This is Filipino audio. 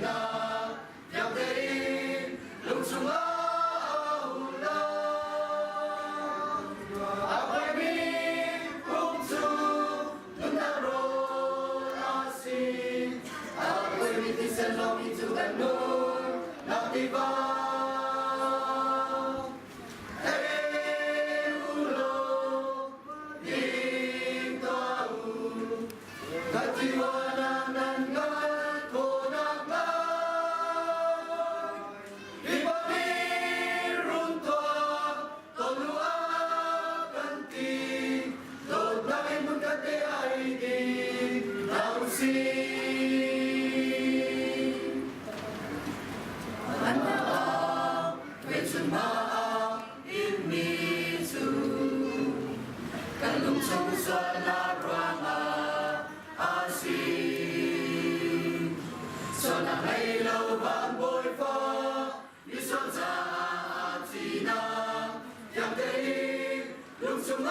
na yang tein lung sung lao la apai mi kung su lung na ro asin apai mi ti sen lo mi tu kan nun na ti ba katiwanan ngat konak na ibabirun to tolua kanti dod na imun kate ay di nausi anda kwensun maa imisu kalung sungson na rama so na hay lâu bạn bồi phó như son ra chỉ na yang thấy lung sung